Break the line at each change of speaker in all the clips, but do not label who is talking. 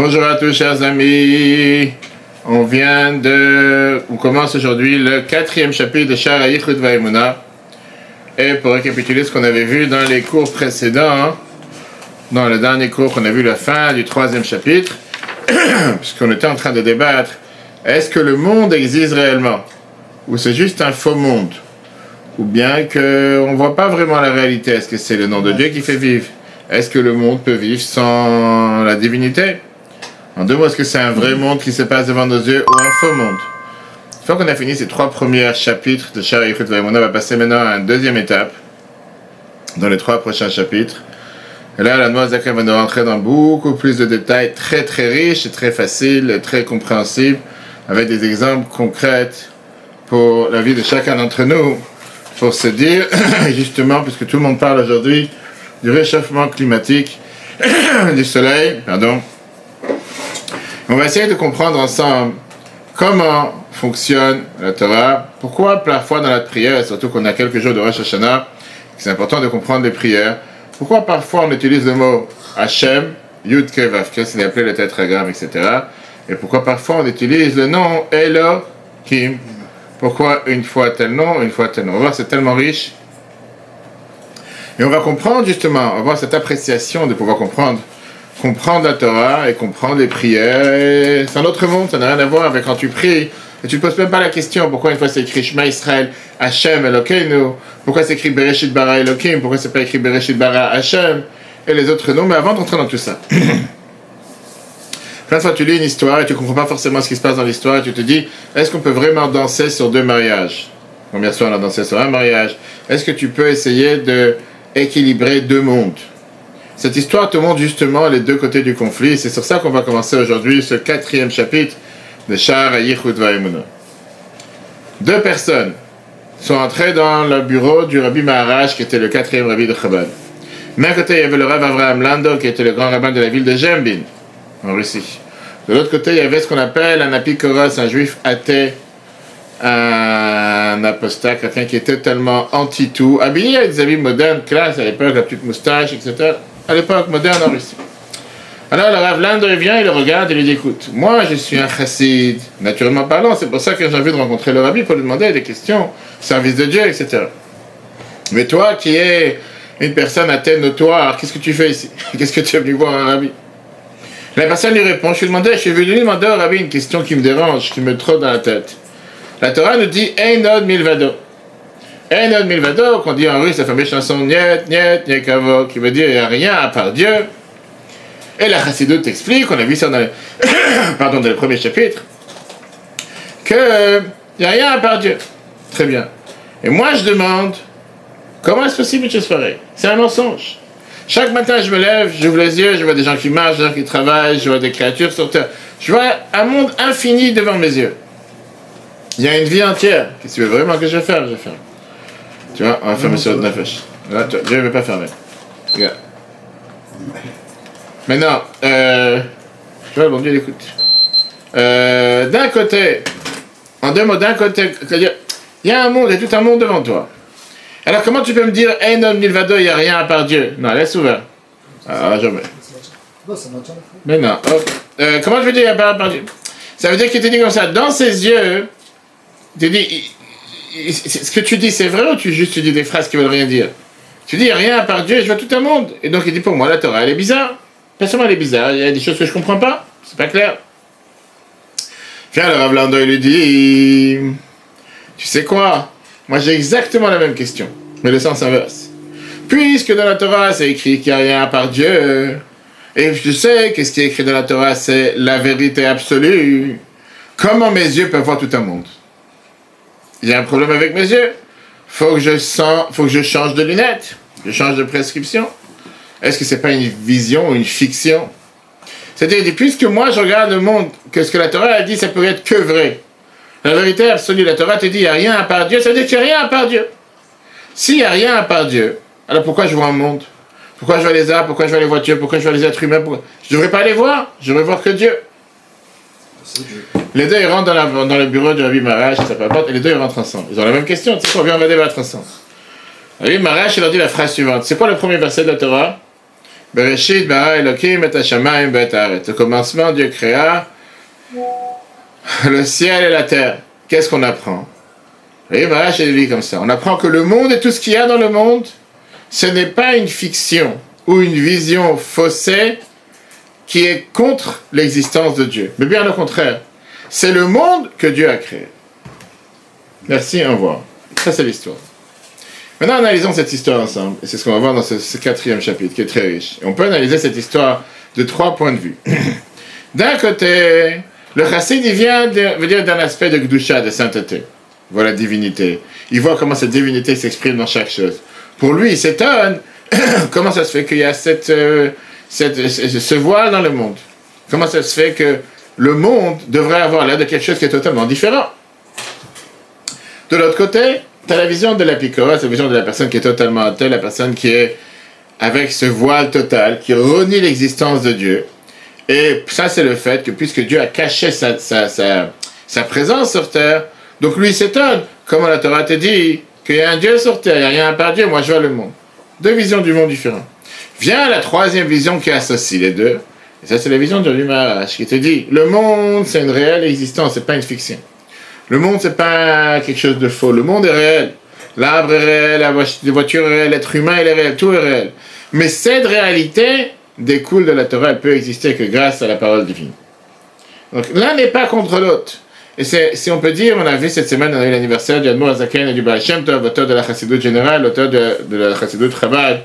Bonjour à tous chers amis, on commence aujourd'hui le 4e chapitre de Sha'ar HaYichud Va'Emunah. Et pour récapituler ce qu'on avait vu dans les cours précédents, dans le dernier cours qu'on a vu la fin du 3e chapitre, puisqu'on était en train de débattre, est-ce que le monde existe réellement? Ou c'est juste un faux monde? Ou bien qu'on ne voit pas vraiment la réalité? Est-ce que c'est le nom de Dieu qui fait vivre? Est-ce que le monde peut vivre sans la divinité? En deux mots, est-ce que c'est un vrai monde qui se passe devant nos yeux ou un faux monde? Une fois qu'on a fini ces 3 premiers chapitres de Sha'ar HaYichud Va'Emunah, on va passer maintenant à une deuxième étape, dans les 3 prochains chapitres. Et là, la Noazaka va nous rentrer dans beaucoup plus de détails très très riches et très faciles, et très compréhensibles, avec des exemples concrets pour la vie de chacun d'entre nous, pour se dire, justement, puisque tout le monde parle aujourd'hui du réchauffement climatique, du soleil, pardon. On va essayer de comprendre ensemble comment fonctionne la Torah, pourquoi parfois dans notre prière, et surtout qu'on a quelques jours de Rosh Hashanah, c'est important de comprendre les prières, pourquoi parfois on utilise le mot Hashem, Yud Ke Vav Ke, c'est appelé le tétragramme, etc. Et pourquoi parfois on utilise le nom Elohim. Pourquoi une fois tel nom, une fois tel nom. On va voir, c'est tellement riche. Et on va comprendre justement, on va voir cette appréciation de pouvoir comprendre la Torah et comprendre les prières. C'est un autre monde, ça n'a rien à voir avec quand tu pries. Et tu ne poses même pas la question pourquoi une fois c'est écrit Shema Israël, Hashem Elokeinu, pourquoi c'est écrit Bereshit bara Elohim, pourquoi c'est pas écrit Bereshit bara Hashem, et les autres noms. Mais avant d'entrer dans tout ça, plein de fois tu lis une histoire et tu ne comprends pas forcément ce qui se passe dans l'histoire et tu te dis, est-ce qu'on peut vraiment danser sur 2 mariages? Combien de fois on a dansé sur un mariage? Est-ce que tu peux essayer de équilibrer 2 mondes? Cette histoire te montre justement les 2 côtés du conflit. C'est sur ça qu'on va commencer aujourd'hui ce 4e chapitre de Sha'ar HaYichud Va'Emunah. 2 personnes sont entrées dans le bureau du Rabbi Maharaj, qui était le 4e Rabbi de Chabad. D'un côté, il y avait le Rav Avraham Lando, qui était le grand rabbin de la ville de Jembin, en Russie. De l'autre côté, il y avait ce qu'on appelle un apikoros, un juif athée, un apostat, quelqu'un qui était tellement anti-tout, habillé avec des habits modernes, classe, à l'époque, la petite moustache, etc. À l'époque moderne en Russie. Alors le Rav Lando vient, il le regarde et lui dit, écoute, moi je suis un chassid, naturellement parlant, c'est pour ça que j'ai envie de rencontrer le Rabbi pour lui demander des questions, service de Dieu, etc. Mais toi qui es une personne athée notoire, qu'est-ce que tu fais ici? Qu'est-ce que tu es venu voir un Rabbi? La personne lui répond, je suis venu demander au Rabbi une question qui me dérange, qui me trotte dans la tête. La Torah nous dit, Einod milvado. Einod milvado, qu'on dit en russe, la fameuse chanson, Niet, Niet, Niekavo, qui veut dire, il n'y a rien à part Dieu. Et la Chassidut t'explique, on a vu ça dans dans le premier chapitre, qu'il n'y a rien à part Dieu. Très bien. Et moi je demande, comment est-ce possible une chose pareille? C'est un mensonge. Chaque matin je me lève, j'ouvre les yeux, je vois des gens qui marchent, des gens qui travaillent, je vois des créatures sur terre. Je vois un monde infini devant mes yeux. Il y a une vie entière. Qu'est-ce que tu veux vraiment que je fasse? Tu vois, on va fermer sur le nefesh. Là, Dieu ne veut pas fermer. Regarde. Maintenant, tu vois, bon Dieu l'écoute. D'un côté, en 2 mots, d'un côté, c'est-à-dire, il y a un monde, il y a tout un monde devant toi. Alors comment tu peux me dire, un homme nilvado, il n'y a rien à part Dieu? Non, laisse ouvert. Ah, jamais. Mais non, comment je veux dire, il n'y a rien à part Dieu? Ça veut dire qu'il te dit comme ça, dans ses yeux, il te dit, ce que tu dis, c'est vrai ou tu dis des phrases qui veulent rien dire? Tu dis, il n'y a rien à part Dieu, je vois tout un monde. Et donc il dit, pour moi, la Torah, elle est bizarre. Personnellement, elle est bizarre. Il y a des choses que je ne comprends pas. C'est pas clair. Viens, le Rav Lando, il lui dit, tu sais quoi? Moi, j'ai exactement la même question, mais le sens inverse. Puisque dans la Torah, c'est écrit qu'il n'y a rien à part Dieu, et je sais que ce qui est écrit dans la Torah, c'est la vérité absolue, comment mes yeux peuvent voir tout un monde? Il y a un problème avec mes yeux. Faut que je change de lunettes. Je change de prescription. Est-ce que c'est pas une vision ou une fiction? C'est-à-dire, puisque moi je regarde le monde, que ce que la Torah a dit, ça peut être que vrai. La vérité absolue, la Torah te dit, il n'y a rien à part Dieu, ça veut dire qu'il n'y a rien à part Dieu. S'il n'y a rien à part Dieu, alors pourquoi je vois un monde? Pourquoi je vois les arbres? Pourquoi je vois les voitures? Pourquoi je vois les êtres humains? Je ne devrais pas les voir. Je devrais voir que Dieu. Les 2 ils rentrent dans le bureau du Rabbi Maharaj, et les 2 ils rentrent ensemble. Ils ont la même question, tu sais quoi, viens, on va débattre ensemble. Le Rabbi Maharaj, il leur dit la phrase suivante. C'est quoi le premier verset de la Torah? Bereshit bara Elokim et hashamayim ve'et haaretz. Au commencement, Dieu créa le ciel et la terre. Qu'est-ce qu'on apprend? Vous voyez, voilà, je l'ai dit comme ça. On apprend que le monde et tout ce qu'il y a dans le monde, ce n'est pas une fiction ou une vision faussée qui est contre l'existence de Dieu. Mais bien au contraire, c'est le monde que Dieu a créé. Merci, au revoir. Ça, c'est l'histoire. Maintenant, analysons cette histoire ensemble. Et c'est ce qu'on va voir dans ce 4e chapitre, qui est très riche. Et on peut analyser cette histoire de 3 points de vue. D'un côté, le chassid, il veut dire d'un aspect de Gdusha, de sainteté. Il voit la divinité. Il voit comment cette divinité s'exprime dans chaque chose. Pour lui, il s'étonne comment ça se fait qu'il y a ce voile dans le monde. Comment ça se fait que le monde devrait avoir l'air de quelque chose qui est totalement différent. De l'autre côté, tu as la vision de l'apikoros, la vision de la personne qui est totalement athée, la personne qui est avec ce voile total, qui renie l'existence de Dieu. Et ça, c'est le fait que puisque Dieu a caché sa présence sur terre, donc lui s'étonne, comment la Torah te dit qu'il y a un Dieu sur terre, il n'y a rien à part Dieu, moi je vois le monde. 2 visions du monde différentes. Vient la 3e vision qui associe les deux, et ça c'est la vision de Maharaj qui te dit, le monde c'est une réelle existence, c'est pas une fiction. Le monde c'est pas quelque chose de faux, le monde est réel. L'arbre est réel, la voiture est réelle, l'être humain il est réel, tout est réel. Mais cette réalité découle de la Torah, elle peut exister que grâce à la parole divine. Donc l'un n'est pas contre l'autre. Et si on peut dire, on a vu cette semaine, on a eu l'anniversaire du Admor Hazaken et du Baal Shem Tov, l'auteur de la Chassidoute générale, l'auteur de la Chassidoute Chabad.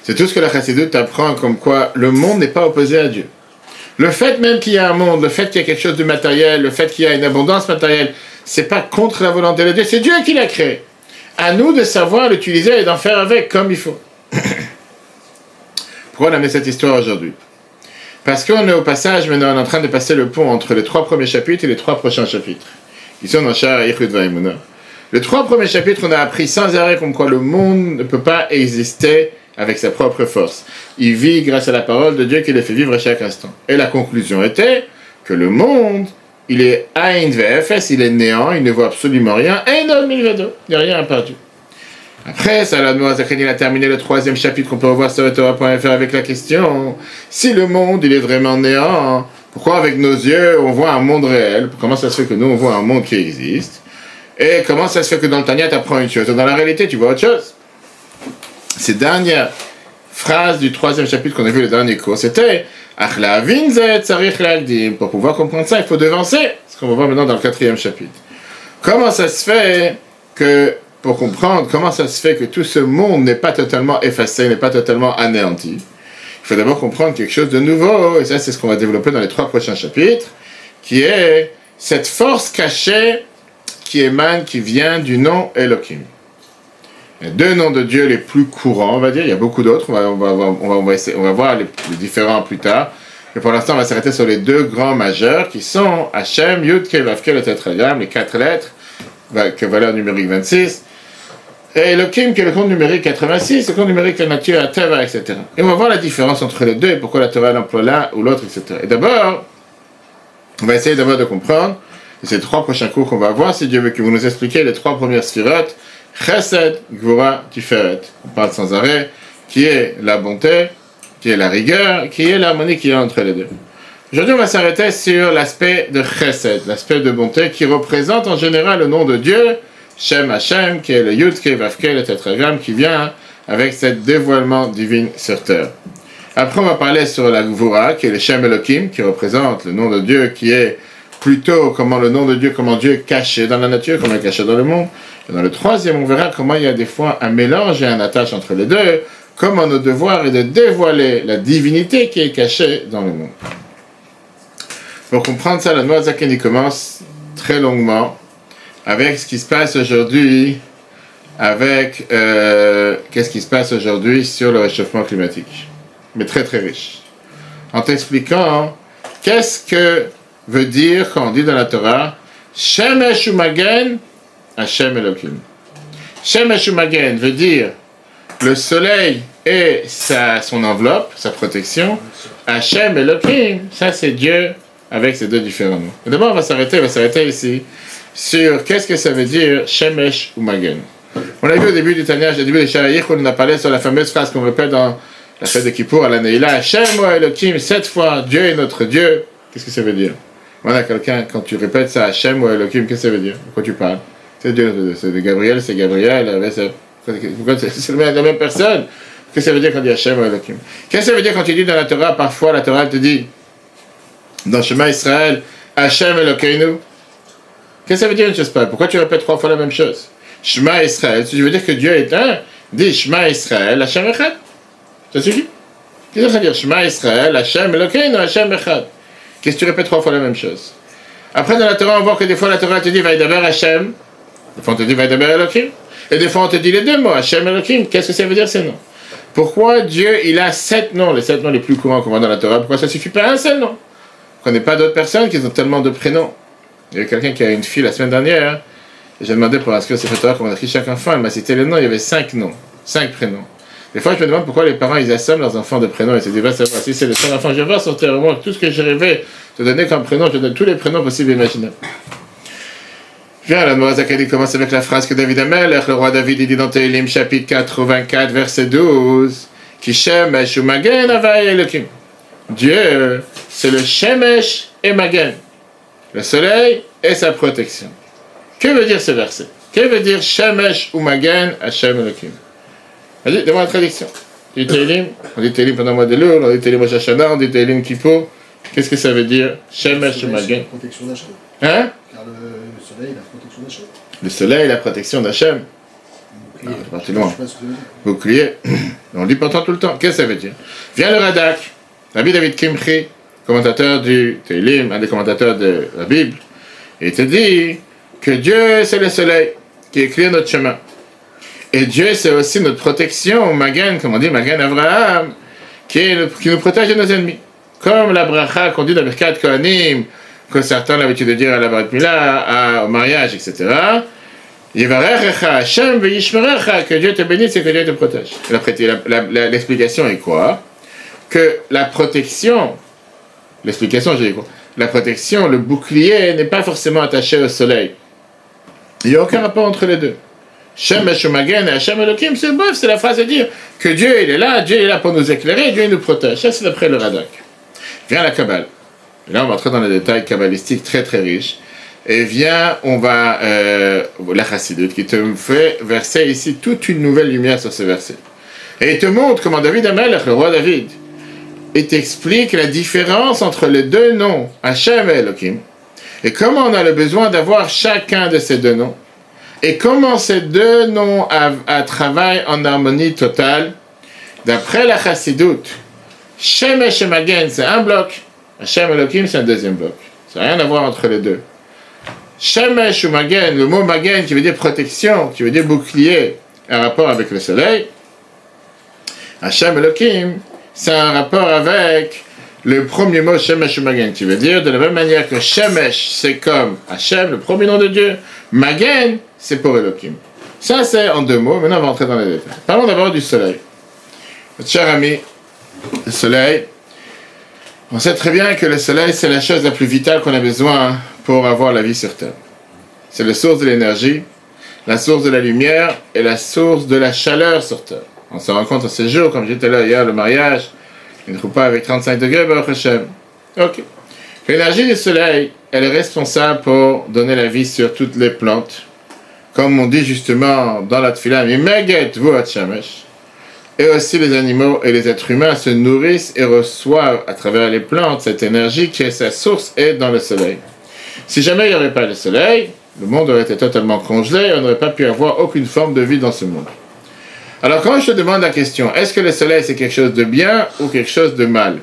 C'est tout ce que la Chassidoute apprend, comme quoi le monde n'est pas opposé à Dieu. Le fait même qu'il y a un monde, le fait qu'il y a quelque chose de matériel, le fait qu'il y a une abondance matérielle, c'est pas contre la volonté de Dieu, c'est Dieu qui l'a créé. À nous de savoir l'utiliser et d'en faire avec comme il faut. Pourquoi on a mis cette histoire aujourd'hui? Parce qu'on est au passage, maintenant on est en train de passer le pont entre les 3 premiers chapitres et les 3 prochains chapitres. Ils sont dans Sha'ar Yichud Va'emunah. Les 3 premiers chapitres, on a appris sans arrêt comme quoi le monde ne peut pas exister avec sa propre force. Il vit grâce à la parole de Dieu qui le fait vivre à chaque instant. Et la conclusion était que le monde, il est Ain Ve'efes, il est néant, il ne voit absolument rien, et non milvedo, il n'y a rien à part Dieu. Après, Salomon Azaken a terminé le 3e chapitre qu'on peut revoir sur Torah.fr avec la question, si le monde il est vraiment néant, pourquoi avec nos yeux on voit un monde réel? Comment ça se fait que nous on voit un monde qui existe? Et comment ça se fait que dans le Tanya tu apprends une chose et dans la réalité tu vois autre chose? Ces dernières phrases du 3e chapitre qu'on a vu le dernier cours, c'était pour pouvoir comprendre ça, il faut devancer ce qu'on va voir maintenant dans le 4e chapitre. Comment ça se fait que pour comprendre comment ça se fait que tout ce monde n'est pas totalement effacé, n'est pas totalement anéanti, il faut d'abord comprendre quelque chose de nouveau, et ça c'est ce qu'on va développer dans les 3 prochains chapitres, qui est cette force cachée qui émane, qui vient du nom Elohim. Il y a 2 noms de Dieu les plus courants, on va dire, il y a beaucoup d'autres, on va voir les différents plus tard, mais pour l'instant on va s'arrêter sur les 2 grands majeurs, qui sont Hashem, Yud, Kei, Vav, Kei, le tétragramme, les 4 lettres, que valeur numérique 26, et Elohim qui est le compte numérique 86, le compte numérique la nature, la Teva, etc. Et on va voir la différence entre les deux et pourquoi la Torah l'emploie l'un ou l'autre, etc. Et d'abord, on va essayer d'abord de comprendre, et c'est les 3 prochains cours qu'on va voir, si Dieu veut que vous nous expliquiez les 3 premières sphirotes, Chesed, Gvura, Tiferet. On parle sans arrêt, qui est la bonté, qui est la rigueur, qui est l'harmonie qu'il y a entre les deux. Aujourd'hui, on va s'arrêter sur l'aspect de Chesed, l'aspect de bonté qui représente en général le nom de Dieu, Shem Hashem, qui est le Yud, Kei, Vav, Kei, le tétragramme, qui vient avec ce dévoilement divin sur terre. Après, on va parler sur la Gvura, qui est le Shem Elohim, qui représente le nom de Dieu, qui est plutôt comment le nom de Dieu, comment Dieu est caché dans la nature, comment il est caché dans le monde. Et dans le 3e, on verra comment il y a des fois un mélange et un attache entre les deux, comment notre devoir est de dévoiler la divinité qui est cachée dans le monde. Pour comprendre ça, la Noa Zaken commence très longuement avec ce qui se passe aujourd'hui, avec qu'est-ce qui se passe aujourd'hui sur le réchauffement climatique, mais très très riche. En t'expliquant qu'est-ce que veut dire quand on dit dans la Torah Shemesh u'magen Hashem Elohim. Shemesh u'magen veut dire le soleil et son enveloppe, sa protection. Hashem Elohim, ça c'est Dieu avec ces 2 différents noms. D'abord on va s'arrêter ici sur qu'est-ce que ça veut dire Shemesh u'magen. On l'a vu au début du Tanya, au début de Sha'ar Yichud, on a parlé sur la fameuse phrase qu'on répète dans la fête de Kippour à la Neila, Hachem ou Elohim, 7 fois, Dieu est notre Dieu. Qu'est-ce que ça veut dire? Voilà, quelqu'un, quand tu répètes ça, Hachem ou Elohim, qu'est-ce que ça veut dire? De quoi tu parles? C'est Dieu, c'est Gabriel, c'est Gabriel, c'est la même personne. Qu'est-ce que ça veut dire quand on dit Hachem ou Elohim? Qu'est-ce que ça veut dire quand tu dis dans la Torah, parfois la Torah te dit, dans Shema Israël, Hachem Elokeinu? Qu'est-ce que ça veut dire une chose pareille? Pourquoi tu répètes 3 fois la même chose? Shema Israël, si tu veux dire que Dieu est un, dis Shema Israël, Hachem Echad. Ça suffit? Qu'est-ce que ça veut dire? Shema Israël, Hachem Elokeinu, Hachem Echad. Qu'est-ce que tu répètes 3 fois la même chose? Après, dans la Torah, on voit que des fois la Torah te dit Vaïdaber Hachem, des fois on te dit Vaïdaber Elohim, et des fois on te dit les deux mots, Hachem Elohim. Qu'est-ce que ça veut dire ces noms? Pourquoi Dieu, il a 7 noms, les 7 noms les plus courants qu'on voit dans la Torah? Pourquoi ça ne suffit pas à un seul nom? On ne connaît pas d'autres personnes qui ont tellement de prénoms. Il y avait quelqu'un qui a une fille la semaine dernière, et j'ai demandé pour inscrire ses Torah comment on écrit chaque enfant, elle m'a cité les noms, il y avait 5 noms, 5 prénoms. Des fois, je me demande pourquoi les parents, ils assomment leurs enfants de prénoms, et se disent, va savoir, si c'est le seul enfant, je vais voir sur terre, moi, tout ce que j'ai rêvé, te donner comme prénom, je te donne tous les prénoms possibles et imaginables. Viens, la Noah Zakadi commence avec la phrase que David Amelech, le roi David, il dit dans Télim, chapitre 84, verset 12, Ki Shemesh ou Magen Havai Elokim. Dieu, c'est le Shemesh et Magen, le soleil et sa protection. Que veut dire ce verset? Que veut dire Shemesh ou Magen Hashem Elokim? Vas-y, demande la traduction. On dit Télim pendant le mois de Loul, on dit Télim au Shashana, on dit Télim Kippour. Qu'est-ce que ça veut dire? Shemesh ou Magen?
La protection d'Hachem.
Hein?
Car le soleil, la protection d'Hachem.
Le soleil, la protection d'Hachem.
Bouclier.
Parti loin. Bouclier. On dit pourtant tout le temps. Qu'est-ce que ça veut dire? Vient le Radak, Rabbi David Kimchi, commentateur du Télim, un des commentateurs de la Bible, et il te dit que Dieu, c'est le soleil qui éclaire notre chemin. Et Dieu, c'est aussi notre protection, Magen, comme on dit, Magen Avraham, qui nous protège de nos ennemis. Comme la bracha qu'on dit dans Birkat Kohanim, que certains ont l'habitude de dire à la Brit Mila, au mariage, etc. Yivarechecha Hashem ve'yishmerecha, que Dieu te bénisse et que Dieu te protège. L'explication est quoi? Que la protection, l'explication, j'ai dit quoi? La protection, le bouclier n'est pas forcément attaché au soleil. Il n'y a aucun rapport entre les deux. Shemesh Magen et Hashem Elokim, c'est bref, c'est la phrase de dire que Dieu il est là pour nous éclairer, Dieu il nous protège. Ça c'est d'après le Radak. Vient la Kabbale. Et là on va entrer dans les détails kabbalistiques très très riches. Et vient, on va, la Chassidut qui te fait verser ici toute une nouvelle lumière sur ce verset. Et il te montre comment David Amelech, le roi David, il t'explique la différence entre les deux noms, Hashem et Elokim, et comment on a le besoin d'avoir chacun de ces deux noms. Et comment ces deux noms travaillent en harmonie totale? D'après la Chassidut, Shemesh et Magen, c'est un bloc. Hashem et Elohim, c'est un deuxième bloc. Ça n'a rien à voir entre les deux. Shemesh ou Magen, le mot Magen qui veut dire protection, qui veut dire bouclier, a un rapport avec le soleil. Hashem et Elohim, c'est un rapport avec le premier mot Shemesh ou Magen, qui veut dire de la même manière que Shemesh, c'est comme Hashem, le premier nom de Dieu. Magen, c'est pour Elohim. Ça, c'est en 2 mots. Maintenant, on va entrer dans les détails. Parlons d'abord du soleil. Notre cher ami, le soleil, on sait très bien que le soleil, c'est la chose la plus vitale qu'on a besoin pour avoir la vie sur Terre. C'est la source de l'énergie, la source de la lumière et la source de la chaleur sur Terre. On se rend compte en ces jours, comme j'étais là hier, le mariage, il ne trouve pas avec 35 degrés, Baruch Hashem. Ok. L'énergie du soleil, elle est responsable pour donner la vie sur toutes les plantes. Comme on dit justement dans la Tfila, et aussi les animaux et les êtres humains se nourrissent et reçoivent à travers les plantes cette énergie qui est sa source est dans le soleil. Si jamais il n'y aurait pas le soleil, le monde aurait été totalement congelé et on n'aurait pas pu avoir aucune forme de vie dans ce monde. Alors quand je te demande la question, est-ce que le soleil c'est quelque chose de bien ou quelque chose de mal?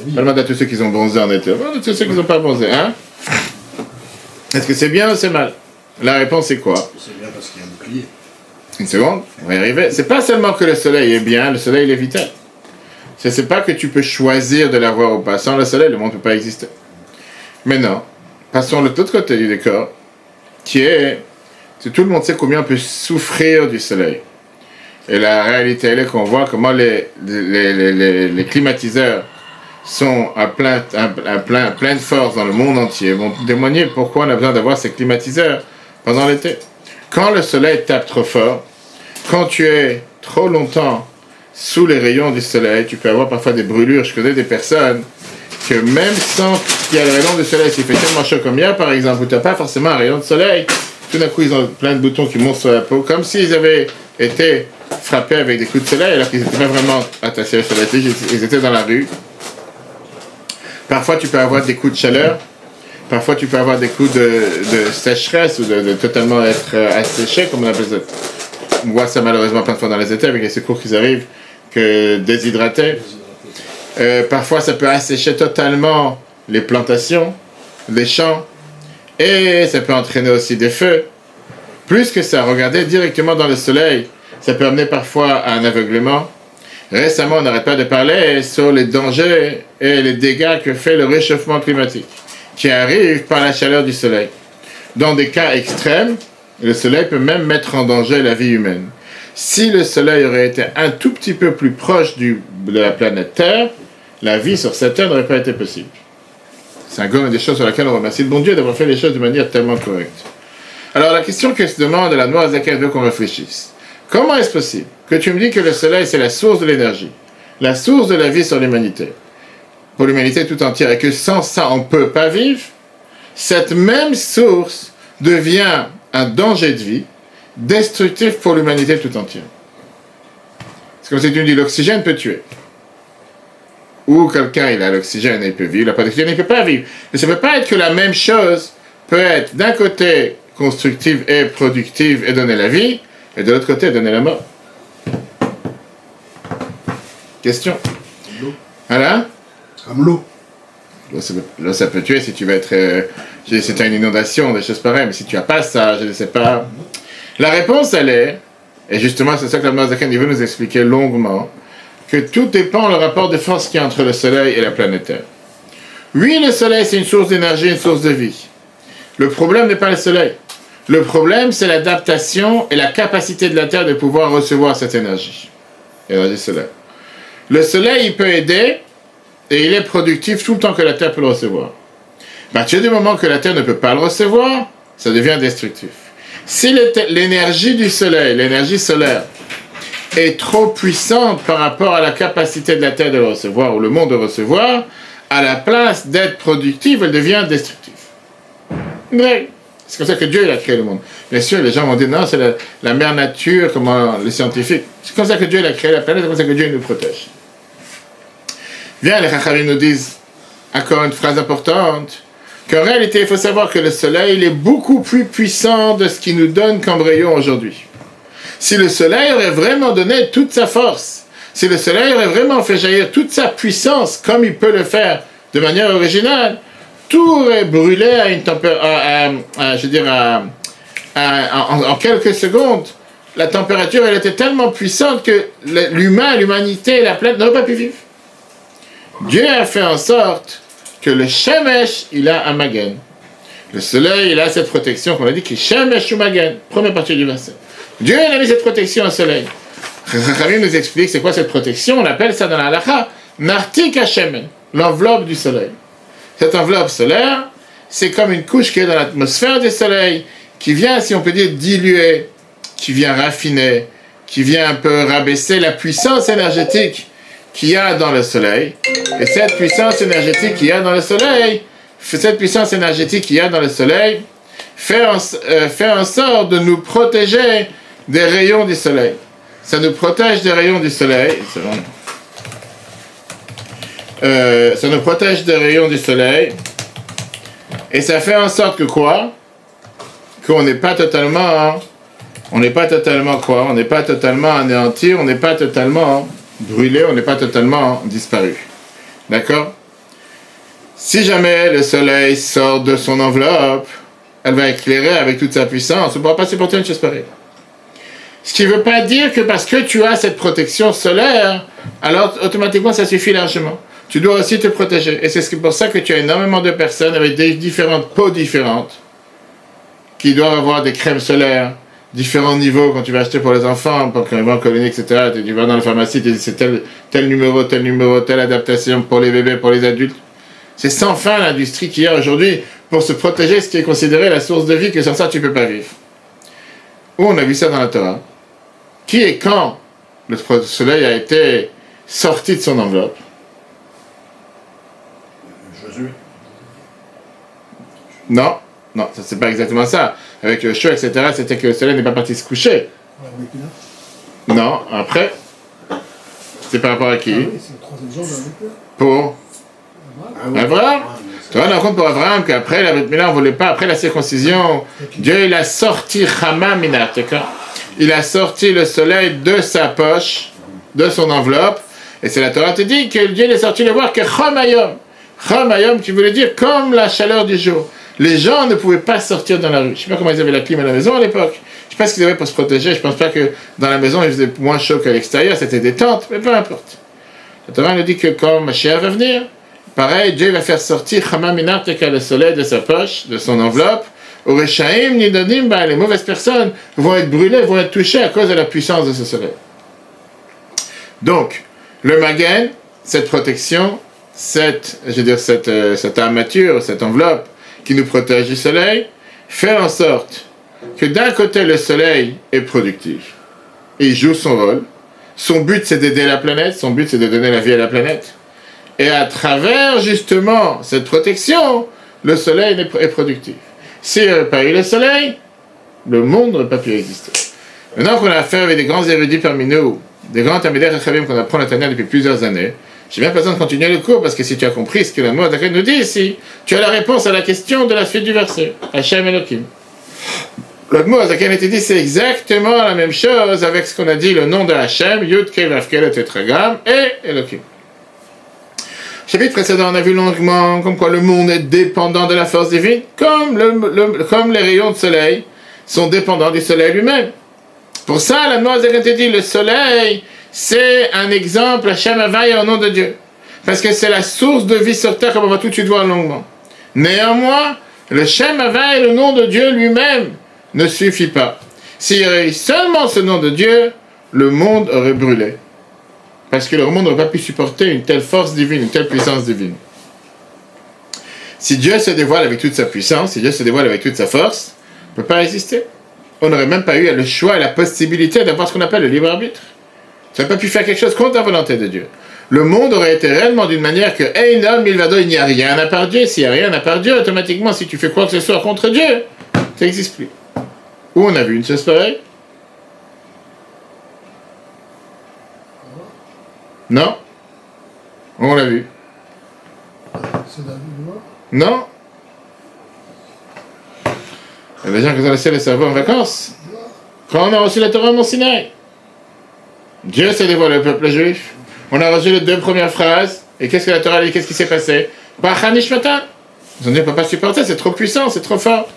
Je demande à tous ceux qui ont bronzé en été, à tous ceux qui n'ont pas bronzé, hein? Est-ce que c'est bien ou c'est mal? La réponse est quoi?
C'est bien parce qu'il y a un bouclier.
Une seconde, on va y arriver. C'est pas seulement que le soleil est bien, le soleil il est vital. C'est pas que tu peux choisir de l'avoir ou pas. Sans le soleil, le monde ne peut pas exister. Maintenant, passons de l'autre côté du décor, qui est que tout le monde sait combien on peut souffrir du soleil. Et la réalité, elle est qu'on voit comment les climatiseurs sont à pleine force dans le monde entier, vont témoigner pourquoi on a besoin d'avoir ces climatiseurs pendant l'été. Quand le soleil tape trop fort, quand tu es trop longtemps sous les rayons du soleil, tu peux avoir parfois des brûlures. Je connais des personnes que même sans qu'il y ait le rayon du soleil, s'il fait tellement chaud comme hier par exemple, où tu n'as pas forcément un rayon de soleil, tout d'un coup ils ont plein de boutons qui montent sur la peau, comme s'ils avaient été frappés avec des coups de soleil alors qu'ils n'étaient pas vraiment attachés au soleil, ils étaient dans la rue. Parfois tu peux avoir des coups de chaleur, parfois tu peux avoir des coups de sécheresse ou de totalement être asséché, comme on appelle ça. On voit ça malheureusement plein de fois dans les étés avec les secours qui arrivent, que déshydratés. Parfois ça peut assécher totalement les plantations, les champs, et ça peut entraîner aussi des feux. Plus que ça, regarder directement dans le soleil, ça peut amener parfois à un aveuglement. Récemment, on n'arrête pas de parler sur les dangers et les dégâts que fait le réchauffement climatique, qui arrive par la chaleur du soleil. Dans des cas extrêmes, le soleil peut même mettre en danger la vie humaine. Si le soleil aurait été un tout petit peu plus proche de la planète Terre, la vie sur cette terre n'aurait pas été possible. C'est une des choses sur lesquelles on remercie le bon Dieu d'avoir fait les choses de manière tellement correcte. Alors la question que se demande la Noire Zaken veut qu'on réfléchisse. Comment est-ce possible que tu me dis que le soleil c'est la source de l'énergie, la source de la vie sur l'humanité, pour l'humanité tout entière, et que sans ça on ne peut pas vivre? Cette même source devient un danger de vie, destructif pour l'humanité tout entière. C'est comme si tu me dis l'oxygène peut tuer. Ou quelqu'un il a l'oxygène et il peut vivre, il n'a pas d'oxygène, il ne peut pas vivre. Mais ça ne peut pas être que la même chose peut être d'un côté constructive et productive et donner la vie, et de l'autre côté donner la mort. Question. Voilà.
Comme l'eau.
L'eau ça peut tuer si tu veux être... si tu as une inondation, des choses pareilles, mais si tu n'as pas ça, je ne sais pas. La réponse elle est, et justement c'est ça que la Mazakan veut nous expliquer longuement, que tout dépend du rapport de force qu'il y a entre le soleil et la planète Terre. Oui, le soleil c'est une source d'énergie, une source de vie. Le problème n'est pas le soleil. Le problème c'est l'adaptation et la capacité de la Terre de pouvoir recevoir cette énergie. Énergie solaire. Le soleil il peut aider et il est productif tout le temps que la Terre peut le recevoir. À partir du moment que la Terre ne peut pas le recevoir, ça devient destructif. Si l'énergie du soleil, l'énergie solaire, est trop puissante par rapport à la capacité de la Terre de le recevoir, ou le monde de recevoir, à la place d'être productive, elle devient destructive. Mais c'est comme ça que Dieu il a créé le monde. Bien sûr, les gens vont dire, non, c'est la mère nature, comme les scientifiques. C'est comme ça que Dieu il a créé la planète, c'est comme ça que Dieu nous protège. Bien, les Chachamim nous disent, encore une phrase importante, qu'en réalité, il faut savoir que le soleil il est beaucoup plus puissant de ce qu'il nous donne comme rayon aujourd'hui. Si le soleil aurait vraiment donné toute sa force, si le soleil aurait vraiment fait jaillir toute sa puissance, comme il peut le faire de manière originale, tout aurait brûlé à une en quelques secondes. La température, elle était tellement puissante que l'humanité et la planète n'auraient pas pu vivre. Dieu a fait en sorte que le Shemesh, il a un magen. Le soleil, il a cette protection qu'on a dit qui est Shemesh ou magen. Première partie du verset. Dieu il a mis cette protection au soleil. Chachamim nous explique c'est quoi cette protection. On appelle ça dans la halakha Nartik Hashemen, l'enveloppe du soleil. Cette enveloppe solaire, c'est comme une couche qui est dans l'atmosphère du soleil, qui vient, si on peut dire, diluer, qui vient raffiner, qui vient un peu rabaisser la puissance énergétique qu'il y a dans le soleil. Et cette puissance énergétique qu'il y a dans le soleil, fait en sorte de nous protéger des rayons du soleil. Ça nous protège des rayons du soleil. Ça nous protège des rayons du soleil. Et ça fait en sorte que quoi? Qu'on n'est pas totalement... on n'est pas totalement quoi? On n'est pas totalement anéanti, on n'est pas totalement brûlé, on n'est pas totalement disparu. D'accord? Si jamais le soleil sort de son enveloppe, elle va éclairer avec toute sa puissance, on ne pourra pas supporter une chose pareille. Ce qui ne veut pas dire que parce que tu as cette protection solaire, alors automatiquement ça suffit largement. Tu dois aussi te protéger. Et c'est pour ça que tu as énormément de personnes avec des différentes peaux différentes, qui doivent avoir des crèmes solaires, différents niveaux quand tu vas acheter pour les enfants, pour qu'ils vont en colonie, etc. Tu vas dans la pharmacie, tu dis c'est tel numéro, telle adaptation pour les bébés, pour les adultes. C'est sans fin l'industrie qu'il y a aujourd'hui pour se protéger ce qui est considéré la source de vie, que sans ça tu ne peux pas vivre. Où on a vu ça dans la Torah? qui et quand le soleil a été sorti de son enveloppe?
Josué.
Non, non, ça c'est pas exactement ça. Avec le chaud, etc., c'était que le soleil n'est pas parti se coucher.
Avec Pilat.
Non, après, c'est par rapport à qui?
Ah oui, c'est le troisième jour avec Pilat.
Pour Abraham. Tu vois, on compte pour Abraham qu'après la Brit Mila, on ne voulait pas, après la circoncision, Dieu il a sorti Chama Minat, il a sorti le soleil de sa poche, de son enveloppe, et c'est la Torah te dit que Dieu est sorti le voir que Chomayom. Chomayom, qui voulait dire comme la chaleur du jour. Les gens ne pouvaient pas sortir dans la rue. Je ne sais pas comment ils avaient la clim à la maison à l'époque. Je ne sais pas ce qu'ils avaient pour se protéger. Je ne pense pas que dans la maison il faisait moins chaud qu'à l'extérieur, c'était des tentes, mais peu importe. La Torah nous dit que quand Mashiach va venir, pareil, Dieu va faire sortir Chama Minat, le soleil de sa poche, de son enveloppe. Au Reshaim, Nidodim, les mauvaises personnes vont être brûlées, vont être touchées à cause de la puissance de ce soleil. Donc, le Magen, cette protection, cette armature, cette enveloppe qui nous protège du soleil, fait en sorte que d'un côté, le soleil est productif. Il joue son rôle. Son but, c'est d'aider la planète. Son but, c'est de donner la vie à la planète. Et à travers, justement, cette protection, le soleil est productif. S'il n'y avait pas eu le soleil, le monde n'aurait pas pu exister. Maintenant qu'on a affaire avec des grands érudits parmi nous, des grands intermédiaires qu'on apprend à l'Internet depuis plusieurs années, j'ai bien besoin de continuer le cours, parce que si tu as compris ce que la Moïse nous dit ici, tu as la réponse à la question de la suite du verset. Hashem Elohim. Le mot Azaken était dit, c'est exactement la même chose avec ce qu'on a dit, le nom de Hashem, Yud Kei Vav Kei le Tétragramme, et Elohim. Chapitre précédent, on a vu longuement comme quoi le monde est dépendant de la force divine, comme les rayons de soleil sont dépendants du soleil lui-même. Pour ça, la Moïse était dit, le soleil, c'est un exemple, Hashem Havaya au nom de Dieu. Parce que c'est la source de vie sur terre, comme on va tout de suite voir longuement. Néanmoins, le Shem Havaya, le nom de Dieu lui-même, ne suffit pas. S'il y avait seulement ce nom de Dieu, le monde aurait brûlé. Parce que le monde n'aurait pas pu supporter une telle force divine, une telle puissance divine. Si Dieu se dévoile avec toute sa puissance, si Dieu se dévoile avec toute sa force, on ne peut pas résister. On n'aurait même pas eu le choix et la possibilité d'avoir ce qu'on appelle le libre arbitre. Tu n'aurais pas pu faire quelque chose contre la volonté de Dieu. Le monde aurait été réellement d'une manière que Ein Om Milvado, il n'y a rien à part Dieu. S'il n'y a rien à part Dieu, automatiquement, si tu fais quoi que ce soit contre Dieu, ça n'existe plus. Où on a vu une chose pareille? Non? Où on l'a vu?
C'est David mort?
Non? Il y a des gens qui ont laissé le cerveau en vacances. Quand on a reçu la Torah au Mont Sinaï, Dieu s'est dévoilé au peuple juif. On a reçu les deux premières phrases. Et qu'est-ce que la Torah dit? Qu'est-ce qui s'est passé? Bachanishmatan. Ils ont dit, on ne peut pas supporter, c'est trop puissant, c'est trop fort.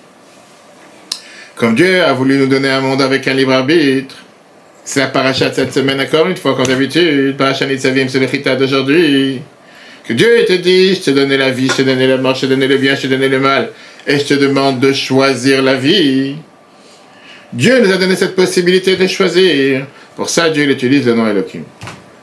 Comme Dieu a voulu nous donner un monde avec un libre arbitre, c'est la paracha de cette semaine encore une fois, comme d'habitude, paracha Nitzavim, c'est le chita d'aujourd'hui, que Dieu te dit, je t'ai donné la vie, je t'ai donné la mort, je t'ai donné le bien, je t'ai donné le mal, et je te demande de choisir la vie. Dieu nous a donné cette possibilité de choisir. Pour ça, Dieu il utilise le nom Elohim.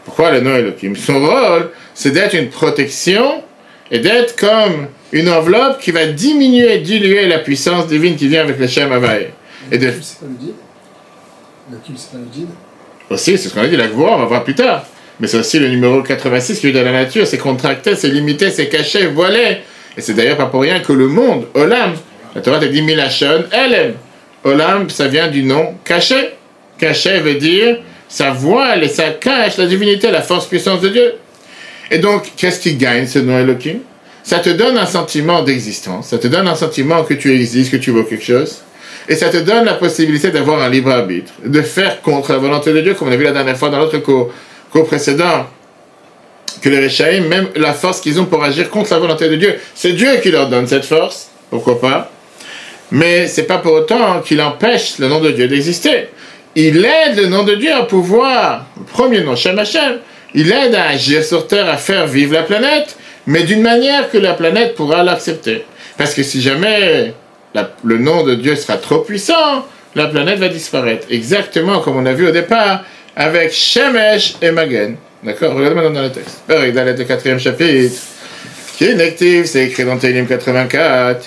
Pourquoi le nom Elohim? Son rôle, c'est d'être une protection et d'être comme une enveloppe qui va diminuer et diluer la puissance divine qui vient avec le Shem Havaya. Et de...
c'est pas le dîne. Elohim, c'est pas le dîne.
Aussi, c'est ce qu'on a dit, la Gvoura, on va voir plus tard. Mais c'est aussi le numéro 86 qui est de la nature, c'est contracté, c'est limité, c'est caché, voilé. Et c'est d'ailleurs pas pour rien que le monde, Olam, la Torah te dit Milachon, Elem. Olam, ça vient du nom caché. Caché veut dire ça voile et ça cache la divinité, la force puissance de Dieu. Et donc, qu'est-ce qui gagne ce nom Elohim? Ça te donne un sentiment d'existence, ça te donne un sentiment que tu existes, que tu vaux quelque chose, et ça te donne la possibilité d'avoir un libre arbitre, de faire contre la volonté de Dieu, comme on a vu la dernière fois dans l'autre cours précédent, que les Réchaïm, même la force qu'ils ont pour agir contre la volonté de Dieu, c'est Dieu qui leur donne cette force, pourquoi pas, mais c'est pas pour autant qu'il empêche le nom de Dieu d'exister. Il aide le nom de Dieu à pouvoir, le premier nom, Shem Hashem, il aide à agir sur Terre, à faire vivre la planète, mais d'une manière que la planète pourra l'accepter. Parce que si jamais le nom de Dieu sera trop puissant, la planète va disparaître. Exactement comme on a vu au départ avec Shemesh et Magen. D'accord? Regardez maintenant dans le texte. Dans le 4e chapitre, qui est inactif, c'est écrit dans Tehillim 84,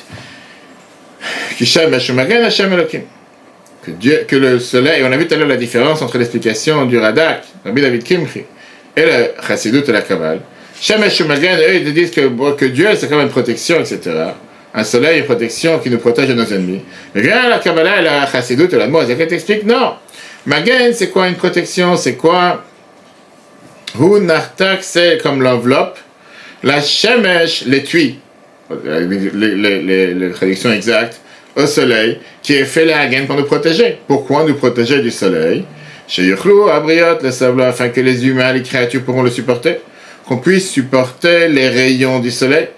qui Shemesh ou Magen, Hashem Elohim. que le soleil, on a vu tout à l'heure la différence entre l'explication du Radak, Rabbi David Kimchi, et le Chassidut et la Kabbale. Shemesh Magen, eux, ils disent que Dieu, c'est comme une protection, etc. Un soleil, une protection qui nous protège de nos ennemis. Mais bien la Kabbalah et la Chassidut et la Moazaka t'expliquent, non. Magen, c'est quoi une protection? C'est quoi? Hu Nartak, c'est comme l'enveloppe. La Shemesh, l'étui, les traductions exactes, au soleil, qui est fait la Hagen pour nous protéger. Pourquoi nous protéger du soleil? Chez Yuchlou, Abriot, le sable, afin que les humains, les créatures pourront le supporter. Qu'on puisse supporter les rayons du soleil.